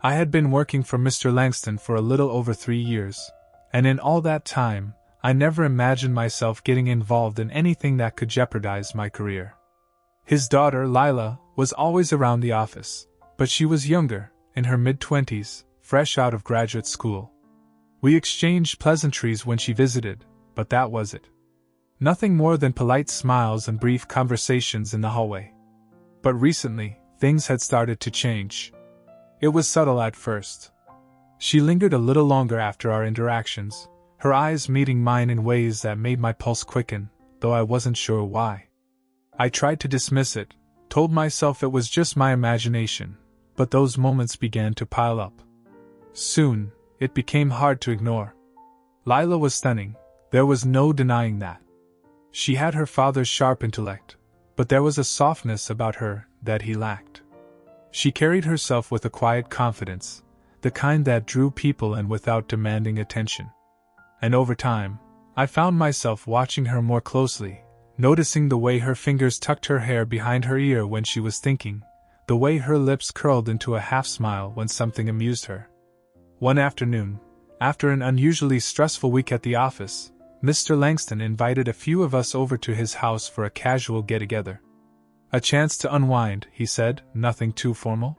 I had been working for Mr. Langston for a little over 3 years, and in all that time, I never imagined myself getting involved in anything that could jeopardize my career. His daughter, Lila, was always around the office, but she was younger, in her mid-20s, fresh out of graduate school. We exchanged pleasantries when she visited, but that was it. Nothing more than polite smiles and brief conversations in the hallway. But recently, things had started to change. It was subtle at first. She lingered a little longer after our interactions, her eyes meeting mine in ways that made my pulse quicken, though I wasn't sure why. I tried to dismiss it, told myself it was just my imagination, but those moments began to pile up. Soon, it became hard to ignore. Lila was stunning, there was no denying that. She had her father's sharp intellect, but there was a softness about her that he lacked. She carried herself with a quiet confidence, the kind that drew people in without demanding attention. And over time, I found myself watching her more closely, noticing the way her fingers tucked her hair behind her ear when she was thinking, the way her lips curled into a half-smile when something amused her. One afternoon, after an unusually stressful week at the office, Mr. Langston invited a few of us over to his house for a casual get-together. A chance to unwind, he said, nothing too formal.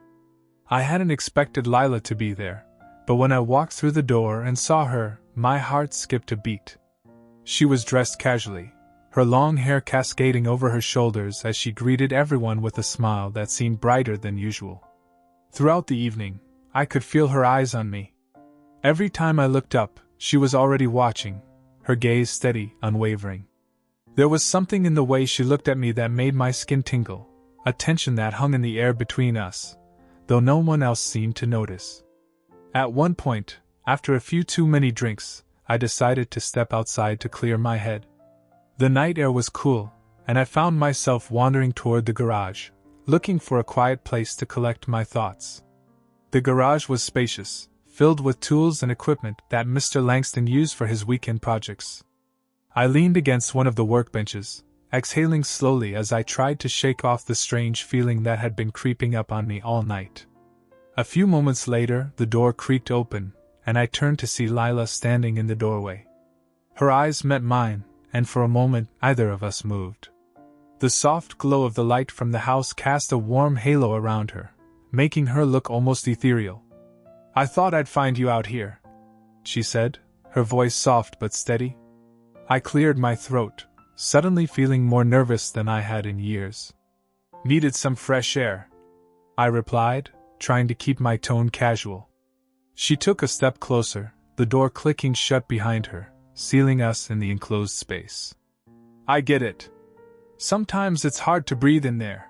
I hadn't expected Lila to be there, but when I walked through the door and saw her, my heart skipped a beat. She was dressed casually, her long hair cascading over her shoulders as she greeted everyone with a smile that seemed brighter than usual. Throughout the evening, I could feel her eyes on me. Every time I looked up, she was already watching, her gaze steady, unwavering. There was something in the way she looked at me that made my skin tingle, a tension that hung in the air between us, though no one else seemed to notice. At one point, after a few too many drinks, I decided to step outside to clear my head. The night air was cool, and I found myself wandering toward the garage, looking for a quiet place to collect my thoughts. The garage was spacious, filled with tools and equipment that Mr. Langston used for his weekend projects. I leaned against one of the workbenches, exhaling slowly as I tried to shake off the strange feeling that had been creeping up on me all night. A few moments later, the door creaked open, and I turned to see Lila standing in the doorway. Her eyes met mine, and for a moment, neither of us moved. The soft glow of the light from the house cast a warm halo around her, making her look almost ethereal. "I thought I'd find you out here," she said, her voice soft but steady. I cleared my throat, suddenly feeling more nervous than I had in years. "Needed some fresh air," I replied, trying to keep my tone casual. She took a step closer, the door clicking shut behind her, sealing us in the enclosed space. "I get it. Sometimes it's hard to breathe in there."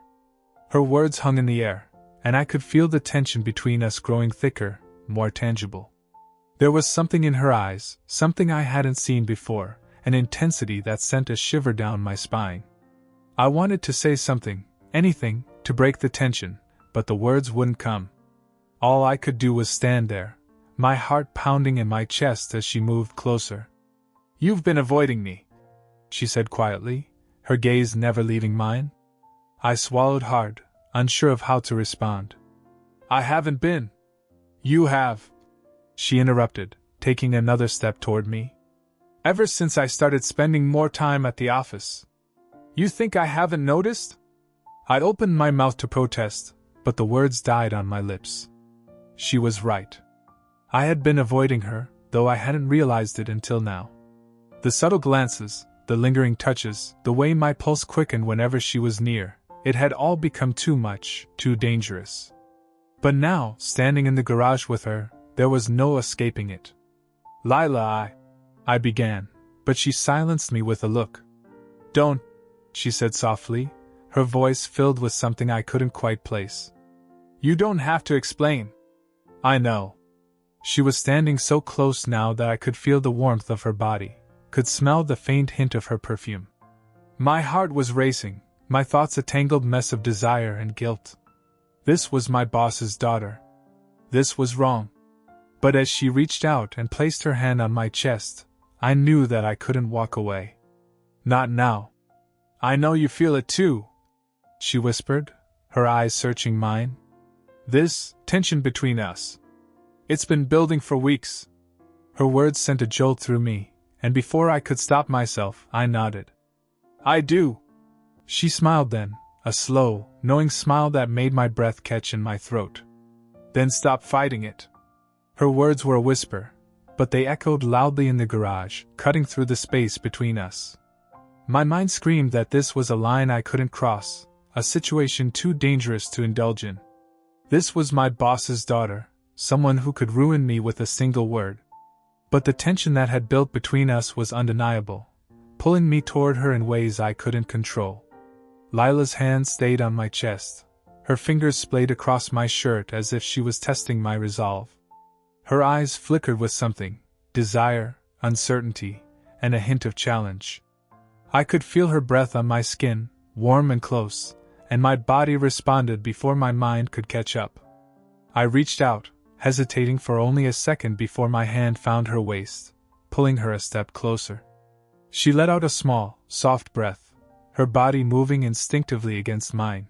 Her words hung in the air, and I could feel the tension between us growing thicker, more tangible. There was something in her eyes, something I hadn't seen before, an intensity that sent a shiver down my spine. I wanted to say something, anything, to break the tension, but the words wouldn't come. All I could do was stand there, my heart pounding in my chest as she moved closer. "You've been avoiding me," she said quietly, her gaze never leaving mine. I swallowed hard, unsure of how to respond. "I haven't been." "You have," she interrupted, taking another step toward me. "Ever since I started spending more time at the office. You think I haven't noticed?" I opened my mouth to protest, but the words died on my lips. She was right. I had been avoiding her, though I hadn't realized it until now. The subtle glances, the lingering touches, the way my pulse quickened whenever she was near, it had all become too much, too dangerous. But now, standing in the garage with her, there was no escaping it. "Lila, I began, but she silenced me with a look. "Don't," she said softly, her voice filled with something I couldn't quite place. "You don't have to explain. I know." She was standing so close now that I could feel the warmth of her body, could smell the faint hint of her perfume. My heart was racing, my thoughts a tangled mess of desire and guilt. This was my boss's daughter. This was wrong. But as she reached out and placed her hand on my chest, I knew that I couldn't walk away. "Not now. I know you feel it too," she whispered, her eyes searching mine. "This tension between us, It's been building for weeks. Her words sent a jolt through me, and before I could stop myself, I nodded. I do. She smiled then, a slow, knowing smile that made my breath catch in my throat. Then stop fighting it. Her words were a whisper, but they echoed loudly in the garage, cutting through the space between us. My mind screamed that this was a line I couldn't cross, a situation too dangerous to indulge in. This was my boss's daughter, someone who could ruin me with a single word. But the tension that had built between us was undeniable, pulling me toward her in ways I couldn't control. Lila's hand stayed on my chest. Her fingers splayed across my shirt as if she was testing my resolve. Her eyes flickered with something, desire, uncertainty, and a hint of challenge. I could feel her breath on my skin, warm and close, and my body responded before my mind could catch up. I reached out, hesitating for only a second before my hand found her waist, pulling her a step closer. She let out a small, soft breath, her body moving instinctively against mine.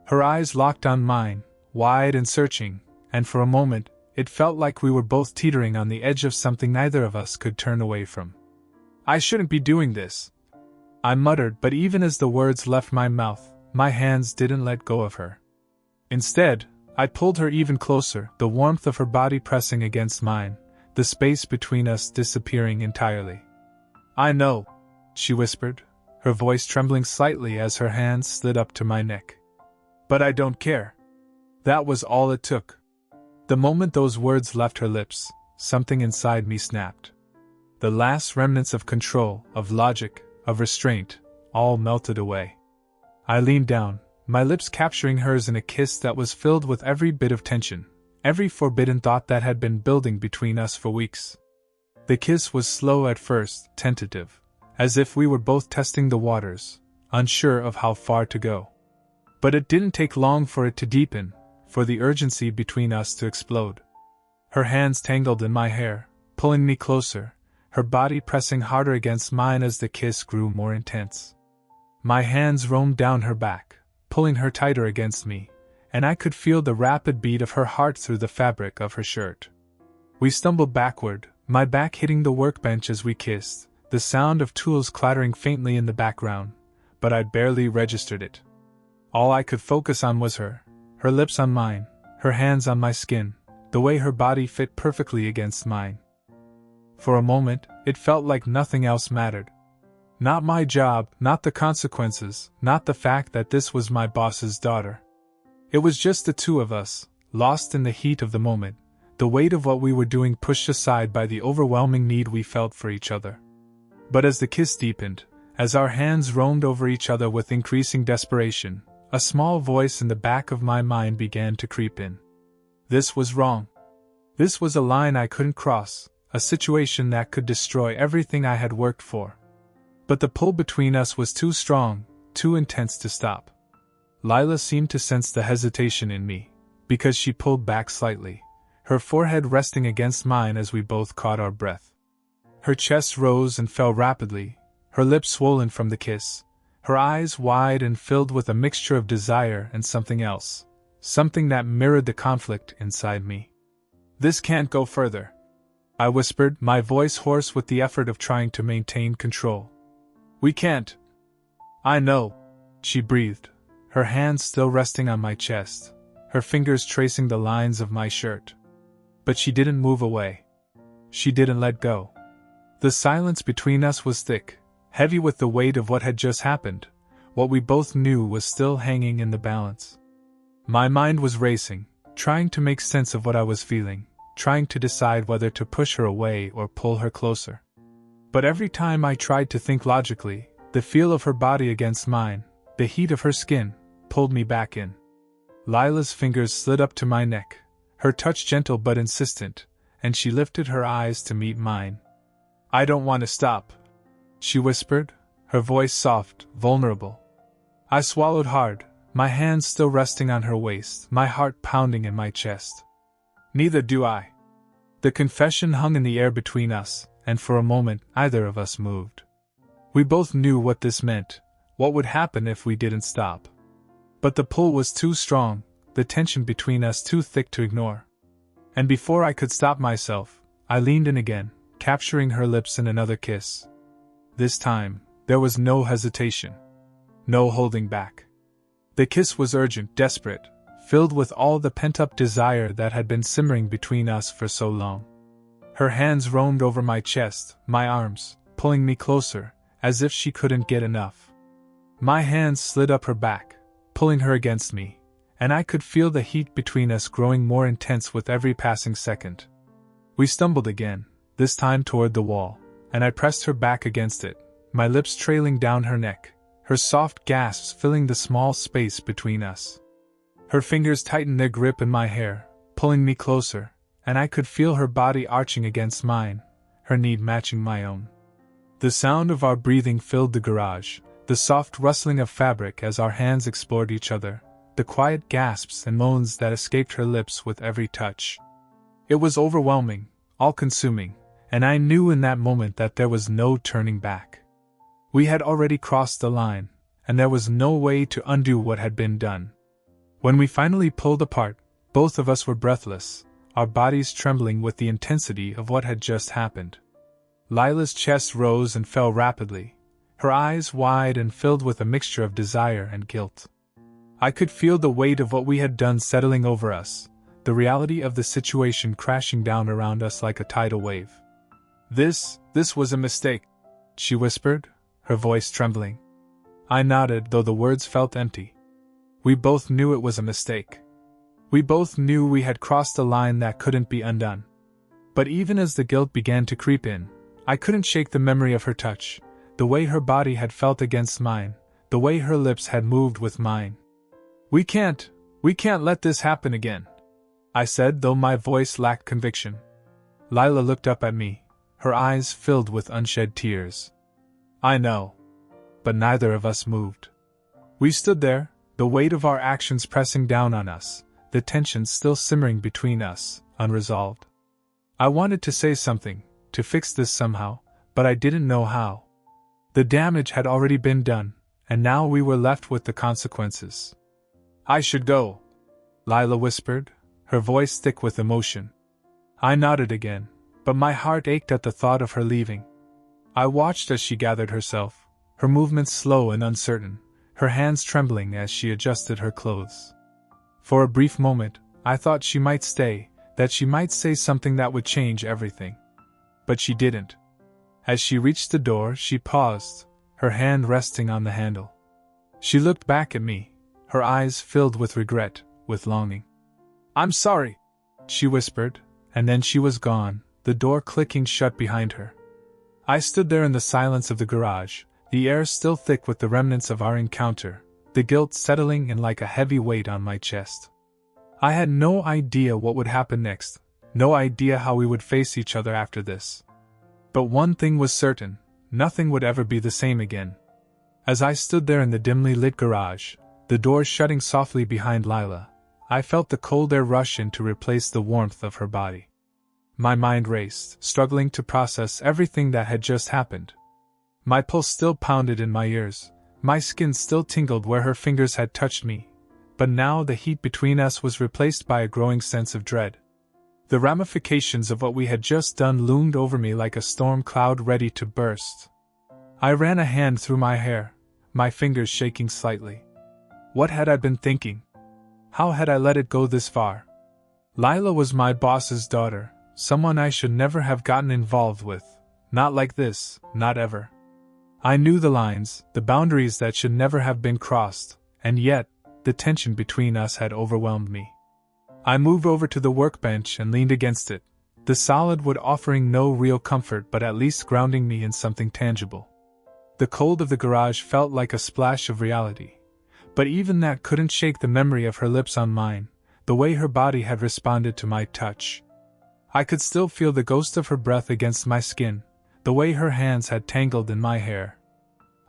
Her eyes locked on mine, wide and searching, and for a moment, it felt like we were both teetering on the edge of something neither of us could turn away from. I shouldn't be doing this, I muttered, but even as the words left my mouth, my hands didn't let go of her. Instead, I pulled her even closer, the warmth of her body pressing against mine, the space between us disappearing entirely. I know, she whispered, her voice trembling slightly as her hands slid up to my neck. But I don't care. That was all it took. The moment those words left her lips, something inside me snapped. The last remnants of control, of logic, of restraint, all melted away. I leaned down, my lips capturing hers in a kiss that was filled with every bit of tension, every forbidden thought that had been building between us for weeks. The kiss was slow at first, tentative, as if we were both testing the waters, unsure of how far to go. But it didn't take long for it to deepen, for the urgency between us to explode. Her hands tangled in my hair, pulling me closer, her body pressing harder against mine as the kiss grew more intense. My hands roamed down her back, pulling her tighter against me, and I could feel the rapid beat of her heart through the fabric of her shirt. We stumbled backward, my back hitting the workbench as we kissed, the sound of tools clattering faintly in the background, but I barely registered it. All I could focus on was her lips on mine, her hands on my skin, the way her body fit perfectly against mine. For a moment, it felt like nothing else mattered. Not my job, not the consequences, not the fact that this was my boss's daughter. It was just the two of us, lost in the heat of the moment, the weight of what we were doing pushed aside by the overwhelming need we felt for each other. But as the kiss deepened, as our hands roamed over each other with increasing desperation, a small voice in the back of my mind began to creep in. This was wrong. This was a line I couldn't cross, a situation that could destroy everything I had worked for. But the pull between us was too strong, too intense to stop. Lila seemed to sense the hesitation in me, because she pulled back slightly, her forehead resting against mine as we both caught our breath. Her chest rose and fell rapidly, her lips swollen from the kiss, her eyes wide and filled with a mixture of desire and something else, something that mirrored the conflict inside me. This can't go further, I whispered, my voice hoarse with the effort of trying to maintain control. We can't. I know, she breathed, her hands still resting on my chest, her fingers tracing the lines of my shirt. But she didn't move away. She didn't let go. The silence between us was thick, heavy with the weight of what had just happened, what we both knew was still hanging in the balance. My mind was racing, trying to make sense of what I was feeling, trying to decide whether to push her away or pull her closer. But every time I tried to think logically, the feel of her body against mine, the heat of her skin, pulled me back in. Lila's fingers slid up to my neck, her touch gentle but insistent, and she lifted her eyes to meet mine. I don't want to stop, she whispered, her voice soft, vulnerable. I swallowed hard, my hands still resting on her waist, my heart pounding in my chest. Neither do I. The confession hung in the air between us, and for a moment either of us moved. We both knew what this meant, what would happen if we didn't stop. But the pull was too strong, the tension between us too thick to ignore. And before I could stop myself, I leaned in again, capturing her lips in another kiss. This time, there was no hesitation. No holding back. The kiss was urgent, desperate, filled with all the pent-up desire that had been simmering between us for so long. Her hands roamed over my chest, my arms, pulling me closer, as if she couldn't get enough. My hands slid up her back, pulling her against me, and I could feel the heat between us growing more intense with every passing second. We stumbled again, this time toward the wall, and I pressed her back against it, my lips trailing down her neck, her soft gasps filling the small space between us. Her fingers tightened their grip in my hair, pulling me closer, and I could feel her body arching against mine, her need matching my own. The sound of our breathing filled the garage, the soft rustling of fabric as our hands explored each other, the quiet gasps and moans that escaped her lips with every touch. It was overwhelming, all-consuming, and I knew in that moment that there was no turning back. We had already crossed the line, and there was no way to undo what had been done. When we finally pulled apart, both of us were breathless, our bodies trembling with the intensity of what had just happened. Lila's chest rose and fell rapidly, her eyes wide and filled with a mixture of desire and guilt. I could feel the weight of what we had done settling over us, the reality of the situation crashing down around us like a tidal wave. This was a mistake," she whispered, her voice trembling. I nodded, though the words felt empty. We both knew it was a mistake. We both knew we had crossed a line that couldn't be undone. But even as the guilt began to creep in, I couldn't shake the memory of her touch, the way her body had felt against mine, the way her lips had moved with mine. We can't let this happen again," I said, though my voice lacked conviction. Lila looked up at me, her eyes filled with unshed tears. "I know." But neither of us moved. We stood there, the weight of our actions pressing down on us, the tension still simmering between us, unresolved. I wanted to say something, to fix this somehow, but I didn't know how. The damage had already been done, and now we were left with the consequences. "I should go," Lila whispered, her voice thick with emotion. I nodded again, but my heart ached at the thought of her leaving. I watched as she gathered herself, her movements slow and uncertain, her hands trembling as she adjusted her clothes. For a brief moment, I thought she might stay, that she might say something that would change everything. But she didn't. As she reached the door, she paused, her hand resting on the handle. She looked back at me, her eyes filled with regret, with longing. "I'm sorry," she whispered, and then she was gone, the door clicking shut behind her. I stood there in the silence of the garage, the air still thick with the remnants of our encounter, the guilt settling in like a heavy weight on my chest. I had no idea what would happen next, no idea how we would face each other after this. But one thing was certain, nothing would ever be the same again. As I stood there in the dimly lit garage, the door shutting softly behind Lila, I felt the cold air rush in to replace the warmth of her body. My mind raced, struggling to process everything that had just happened. My pulse still pounded in my ears, my skin still tingled where her fingers had touched me, but now the heat between us was replaced by a growing sense of dread. The ramifications of what we had just done loomed over me like a storm cloud ready to burst. I ran a hand through my hair, my fingers shaking slightly. What had I been thinking? How had I let it go this far? Lila was my boss's daughter, someone I should never have gotten involved with, not like this, not ever. I knew the lines, the boundaries that should never have been crossed, and yet, the tension between us had overwhelmed me. I moved over to the workbench and leaned against it, the solid wood offering no real comfort but at least grounding me in something tangible. The cold of the garage felt like a splash of reality, but even that couldn't shake the memory of her lips on mine, the way her body had responded to my touch. I could still feel the ghost of her breath against my skin, the way her hands had tangled in my hair.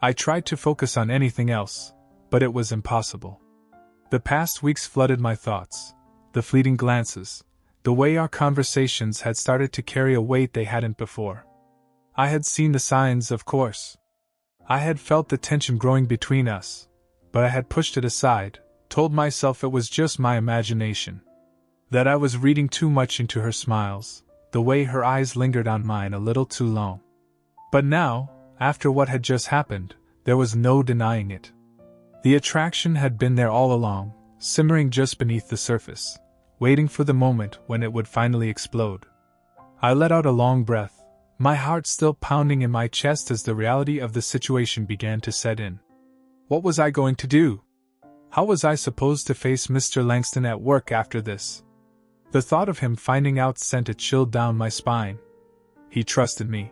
I tried to focus on anything else, but it was impossible. The past weeks flooded my thoughts, the fleeting glances, the way our conversations had started to carry a weight they hadn't before. I had seen the signs, of course. I had felt the tension growing between us, but I had pushed it aside, told myself it was just my imagination. That I was reading too much into her smiles, the way her eyes lingered on mine a little too long. But now, after what had just happened, there was no denying it. The attraction had been there all along, simmering just beneath the surface, waiting for the moment when it would finally explode. I let out a long breath, my heart still pounding in my chest as the reality of the situation began to set in. What was I going to do? How was I supposed to face Mr. Langston at work after this? The thought of him finding out sent a chill down my spine. He trusted me.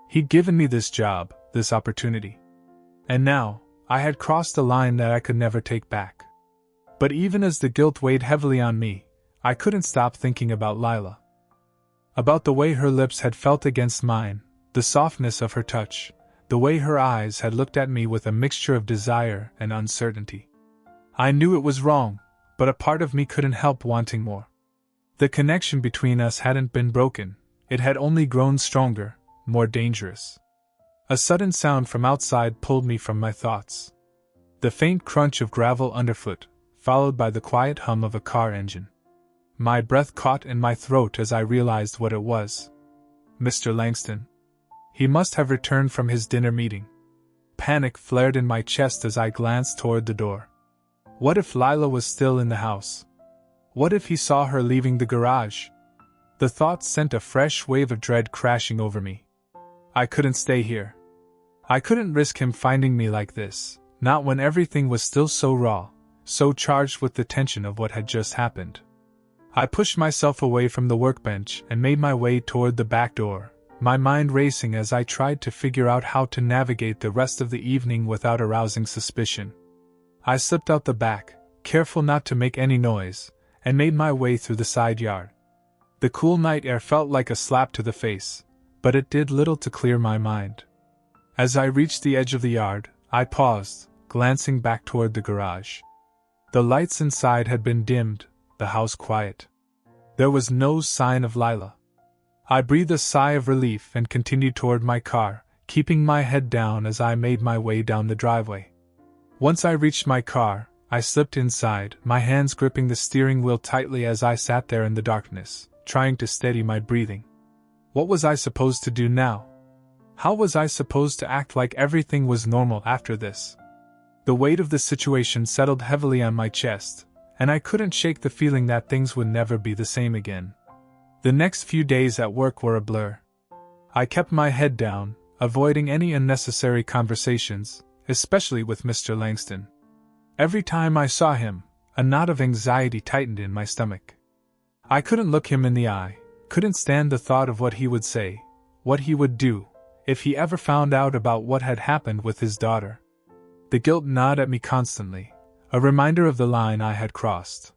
He'd given me this job, this opportunity. And now, I had crossed a line that I could never take back. But even as the guilt weighed heavily on me, I couldn't stop thinking about Lila. About the way her lips had felt against mine, the softness of her touch, the way her eyes had looked at me with a mixture of desire and uncertainty. I knew it was wrong, but a part of me couldn't help wanting more. The connection between us hadn't been broken, it had only grown stronger, more dangerous. A sudden sound from outside pulled me from my thoughts. The faint crunch of gravel underfoot, followed by the quiet hum of a car engine. My breath caught in my throat as I realized what it was. Mr. Langston. He must have returned from his dinner meeting. Panic flared in my chest as I glanced toward the door. What if Lila was still in the house? What if he saw her leaving the garage? The thought sent a fresh wave of dread crashing over me. I couldn't stay here. I couldn't risk him finding me like this, not when everything was still so raw, so charged with the tension of what had just happened. I pushed myself away from the workbench and made my way toward the back door, my mind racing as I tried to figure out how to navigate the rest of the evening without arousing suspicion. I slipped out the back, careful not to make any noise, and made my way through the side yard. The cool night air felt like a slap to the face, but it did little to clear my mind. As I reached the edge of the yard, I paused, glancing back toward the garage. The lights inside had been dimmed, the house quiet. There was no sign of Lila. I breathed a sigh of relief and continued toward my car, keeping my head down as I made my way down the driveway. Once I reached my car, I slipped inside, my hands gripping the steering wheel tightly as I sat there in the darkness, trying to steady my breathing. What was I supposed to do now? How was I supposed to act like everything was normal after this? The weight of the situation settled heavily on my chest, and I couldn't shake the feeling that things would never be the same again. The next few days at work were a blur. I kept my head down, avoiding any unnecessary conversations, especially with Mr. Langston. Every time I saw him, a knot of anxiety tightened in my stomach. I couldn't look him in the eye, couldn't stand the thought of what he would say, what he would do, if he ever found out about what had happened with his daughter. The guilt gnawed at me constantly, a reminder of the line I had crossed.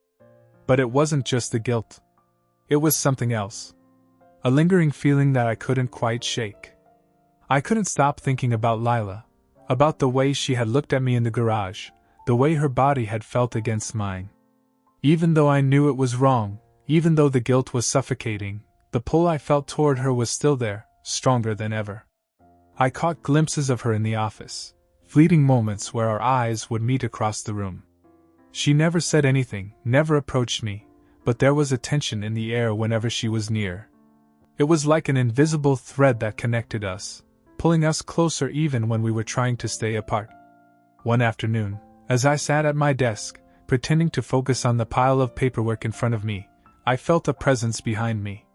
But it wasn't just the guilt. It was something else. A lingering feeling that I couldn't quite shake. I couldn't stop thinking about Lila, about the way she had looked at me in the garage, the way her body had felt against mine. Even though I knew it was wrong, even though the guilt was suffocating, the pull I felt toward her was still there, stronger than ever. I caught glimpses of her in the office, fleeting moments where our eyes would meet across the room. She never said anything, never approached me, but there was a tension in the air whenever she was near. It was like an invisible thread that connected us, pulling us closer even when we were trying to stay apart. One afternoon, as I sat at my desk, pretending to focus on the pile of paperwork in front of me, I felt a presence behind me.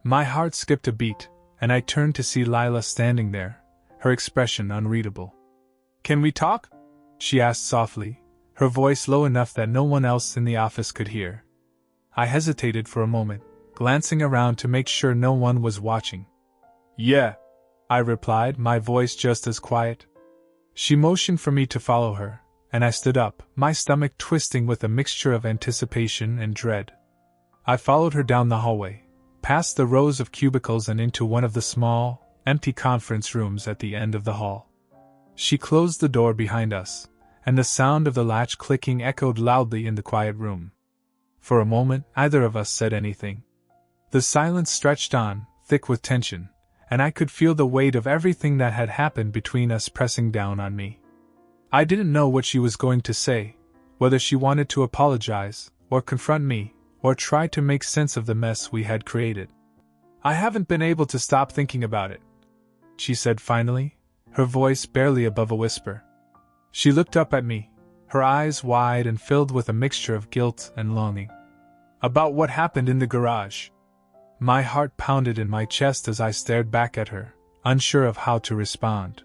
My heart skipped a beat, and I turned to see Lila standing there, her expression unreadable. "Can we talk?" she asked softly, her voice low enough that no one else in the office could hear. I hesitated for a moment, glancing around to make sure no one was watching. "Yeah," I replied, my voice just as quiet. She motioned for me to follow her, and I stood up, my stomach twisting with a mixture of anticipation and dread. I followed her down the hallway, past the rows of cubicles and into one of the small, empty conference rooms at the end of the hall. She closed the door behind us, and the sound of the latch clicking echoed loudly in the quiet room. For a moment, neither of us said anything. The silence stretched on, thick with tension, and I could feel the weight of everything that had happened between us pressing down on me. I didn't know what she was going to say, whether she wanted to apologize, or confront me, or try to make sense of the mess we had created. "I haven't been able to stop thinking about it," she said finally, her voice barely above a whisper. She looked up at me, her eyes wide and filled with a mixture of guilt and longing. "About what happened in the garage." My heart pounded in my chest as I stared back at her, unsure of how to respond.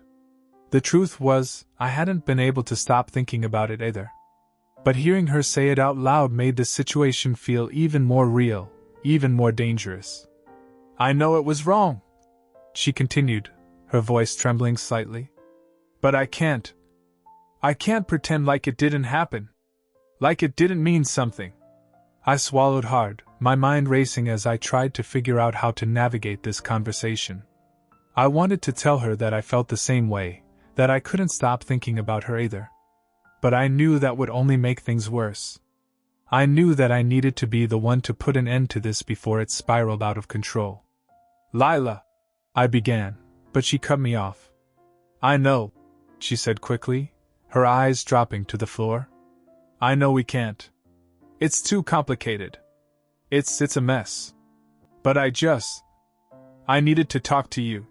The truth was, I hadn't been able to stop thinking about it either. But hearing her say it out loud made the situation feel even more real, even more dangerous. "I know it was wrong," she continued, her voice trembling slightly. "But I can't pretend like it didn't happen. Like it didn't mean something." I swallowed hard, my mind racing as I tried to figure out how to navigate this conversation. I wanted to tell her that I felt the same way, that I couldn't stop thinking about her either. But I knew that would only make things worse. I knew that I needed to be the one to put an end to this before it spiraled out of control. "Lila," I began, but she cut me off. "I know," she said quickly, her eyes dropping to the floor. "I know we can't. It's too complicated. It's a mess. But I needed to talk to you.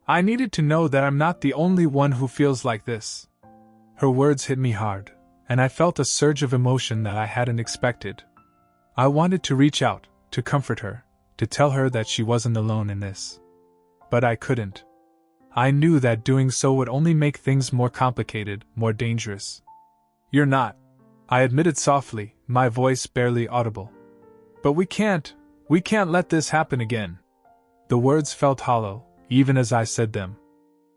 I needed to know that I'm not the only one who feels like this." Her words hit me hard, and I felt a surge of emotion that I hadn't expected. I wanted to reach out, to comfort her, to tell her that she wasn't alone in this. But I couldn't. I knew that doing so would only make things more complicated, more dangerous. "You're not," I admitted softly, my voice barely audible. "But we can't let this happen again." The words felt hollow, even as I said them.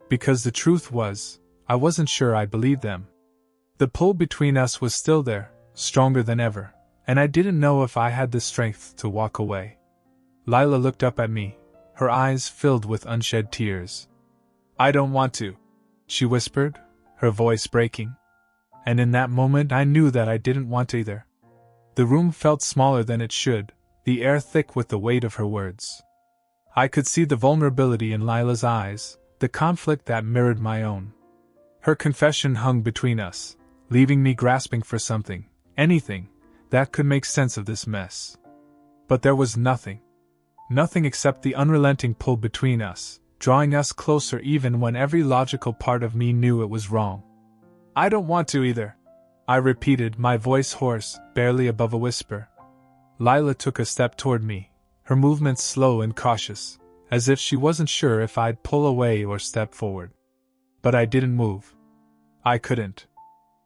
Because the truth was, I wasn't sure I believed them. The pull between us was still there, stronger than ever, and I didn't know if I had the strength to walk away. Lila looked up at me, her eyes filled with unshed tears. "I don't want to," she whispered, her voice breaking. And in that moment I knew that I didn't want either. The room felt smaller than it should, the air thick with the weight of her words. I could see the vulnerability in Lila's eyes, the conflict that mirrored my own. Her confession hung between us, leaving me grasping for something, anything, that could make sense of this mess. But there was nothing. Nothing except the unrelenting pull between us, drawing us closer even when every logical part of me knew it was wrong. "I don't want to either," I repeated, my voice hoarse, barely above a whisper. Lila took a step toward me, her movements slow and cautious, as if she wasn't sure if I'd pull away or step forward. But I didn't move. I couldn't.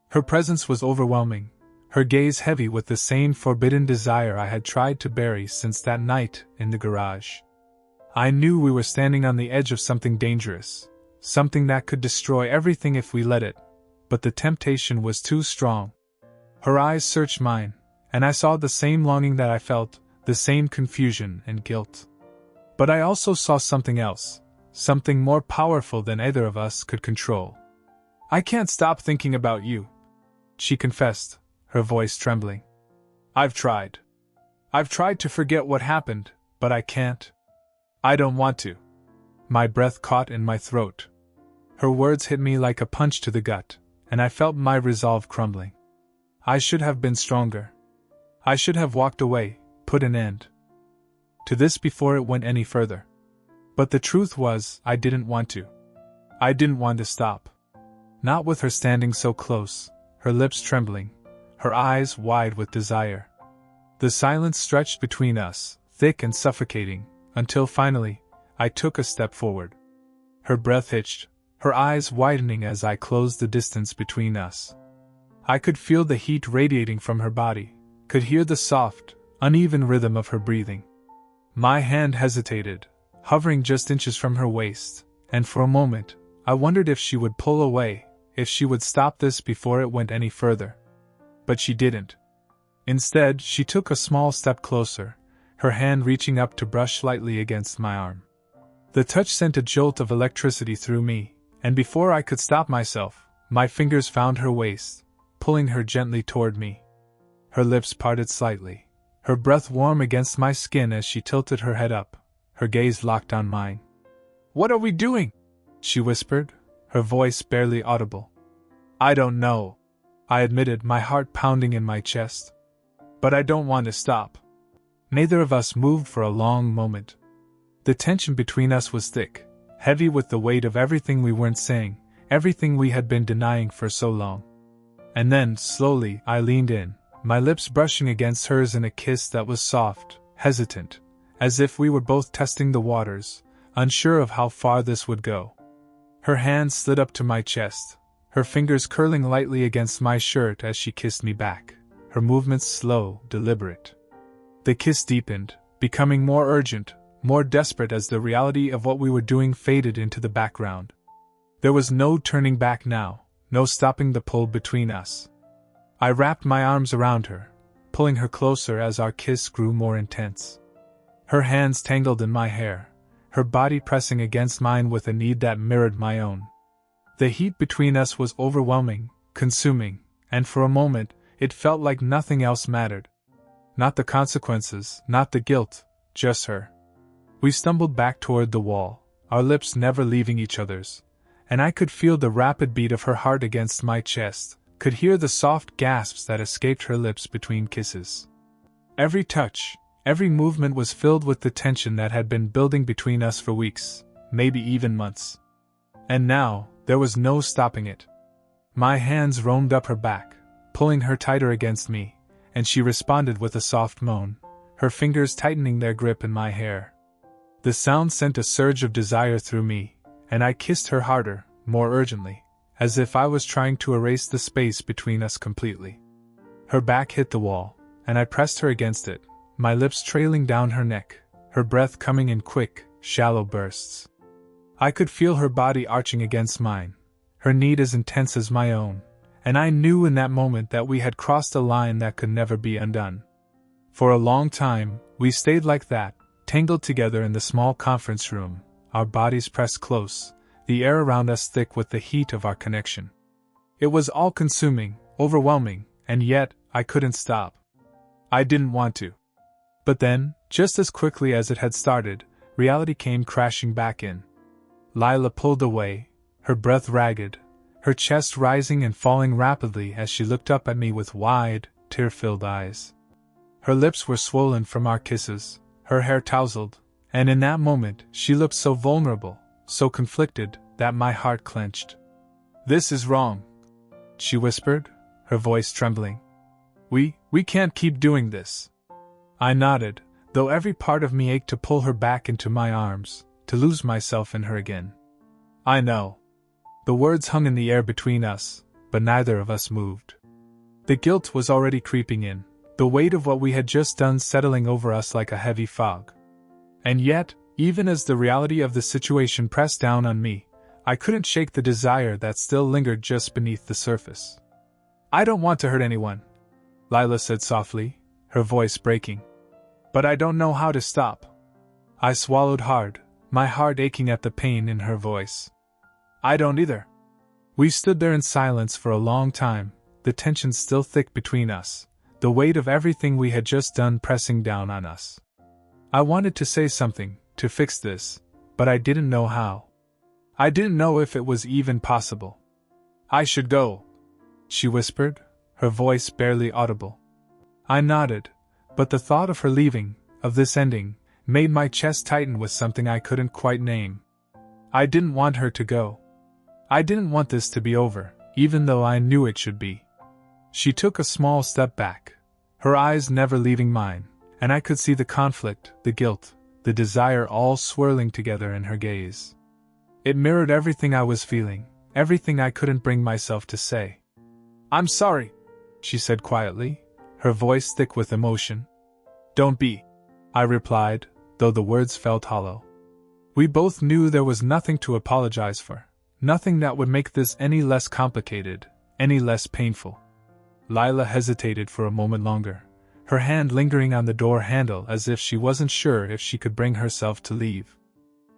Her presence was overwhelming, her gaze heavy with the same forbidden desire I had tried to bury since that night in the garage. I knew we were standing on the edge of something dangerous, something that could destroy everything if we let it, but the temptation was too strong. Her eyes searched mine, and I saw the same longing that I felt, the same confusion and guilt. But I also saw something else, something more powerful than either of us could control. "I can't stop thinking about you," she confessed, her voice trembling. I've tried to forget what happened, but I can't. I don't want to." My breath caught in my throat. Her words hit me like a punch to the gut, and I felt my resolve crumbling. I should have been stronger. I should have walked away, put an end to this before it went any further. But the truth was, I didn't want to. I didn't want to stop. Not with her standing so close, her lips trembling, her eyes wide with desire. The silence stretched between us, thick and suffocating, until finally, I took a step forward. Her breath hitched, her eyes widening as I closed the distance between us. I could feel the heat radiating from her body, could hear the soft, uneven rhythm of her breathing. My hand hesitated, hovering just inches from her waist, and for a moment, I wondered if she would pull away, if she would stop this before it went any further. But she didn't. Instead, she took a small step closer, her hand reaching up to brush lightly against my arm. The touch sent a jolt of electricity through me, and before I could stop myself, my fingers found her waist, pulling her gently toward me. Her lips parted slightly, her breath warm against my skin as she tilted her head up, her gaze locked on mine. "What are we doing?" she whispered, her voice barely audible. "I don't know," I admitted, my heart pounding in my chest. "But I don't want to stop." Neither of us moved for a long moment. The tension between us was thick, heavy with the weight of everything we weren't saying, everything we had been denying for so long. And then, slowly, I leaned in, my lips brushing against hers in a kiss that was soft, hesitant, as if we were both testing the waters, unsure of how far this would go. Her hand slid up to my chest, her fingers curling lightly against my shirt as she kissed me back, her movements slow, deliberate. The kiss deepened, becoming more urgent, more desperate as the reality of what we were doing faded into the background. There was no turning back now, no stopping the pull between us. I wrapped my arms around her, pulling her closer as our kiss grew more intense. Her hands tangled in my hair, her body pressing against mine with a need that mirrored my own. The heat between us was overwhelming, consuming, and for a moment, it felt like nothing else mattered. Not the consequences, not the guilt, just her. We stumbled back toward the wall, our lips never leaving each other's, and I could feel the rapid beat of her heart against my chest, could hear the soft gasps that escaped her lips between kisses. Every touch, every movement was filled with the tension that had been building between us for weeks, maybe even months. And now, there was no stopping it. My hands roamed up her back, pulling her tighter against me, and she responded with a soft moan, her fingers tightening their grip in my hair. The sound sent a surge of desire through me, and I kissed her harder, more urgently, as if I was trying to erase the space between us completely. Her back hit the wall, and I pressed her against it, my lips trailing down her neck, her breath coming in quick, shallow bursts. I could feel her body arching against mine, her need as intense as my own, and I knew in that moment that we had crossed a line that could never be undone. For a long time, we stayed like that, tangled together in the small conference room, our bodies pressed close, the air around us thick with the heat of our connection. It was all-consuming, overwhelming, and yet, I couldn't stop. I didn't want to. But then, just as quickly as it had started, reality came crashing back in. Lila pulled away, her breath ragged, her chest rising and falling rapidly as she looked up at me with wide, tear-filled eyes. Her lips were swollen from our kisses, her hair tousled, and in that moment she looked so vulnerable, so conflicted, that my heart clenched. "This is wrong," she whispered, her voice trembling. We can't keep doing this." I nodded, though every part of me ached to pull her back into my arms, to lose myself in her again. "I know." The words hung in the air between us, but neither of us moved. The guilt was already creeping in, the weight of what we had just done settling over us like a heavy fog. And yet, even as the reality of the situation pressed down on me, I couldn't shake the desire that still lingered just beneath the surface. "I don't want to hurt anyone," Lila said softly, her voice breaking. "But I don't know how to stop." I swallowed hard, my heart aching at the pain in her voice. "I don't either." We stood there in silence for a long time, the tension still thick between us, the weight of everything we had just done pressing down on us. I wanted to say something, to fix this, but I didn't know how. I didn't know if it was even possible. "I should go," she whispered, her voice barely audible. I nodded, but the thought of her leaving, of this ending, made my chest tighten with something I couldn't quite name. I didn't want her to go. I didn't want this to be over, even though I knew it should be. She took a small step back, her eyes never leaving mine, and I could see the conflict, the guilt, the desire all swirling together in her gaze. It mirrored everything I was feeling, everything I couldn't bring myself to say. "I'm sorry," she said quietly, her voice thick with emotion. "Don't be," I replied, though the words felt hollow. We both knew there was nothing to apologize for, nothing that would make this any less complicated, any less painful. Lila hesitated for a moment longer, her hand lingering on the door handle as if she wasn't sure if she could bring herself to leave.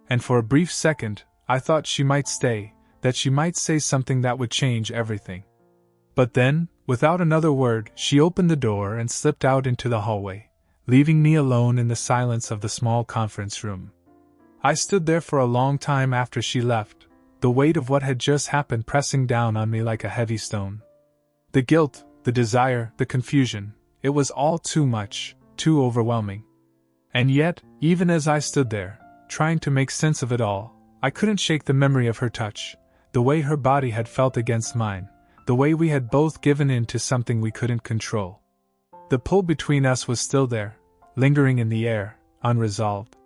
And for a brief second, I thought she might stay, that she might say something that would change everything. But then, without another word, she opened the door and slipped out into the hallway, leaving me alone in the silence of the small conference room. I stood there for a long time after she left, the weight of what had just happened pressing down on me like a heavy stone. The guilt, the desire, the confusion, it was all too much, too overwhelming. And yet, even as I stood there, trying to make sense of it all, I couldn't shake the memory of her touch, the way her body had felt against mine, the way we had both given in to something we couldn't control. The pull between us was still there, lingering in the air, unresolved.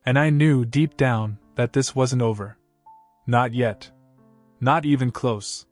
And I knew deep down that this wasn't over. Not yet. Not even close.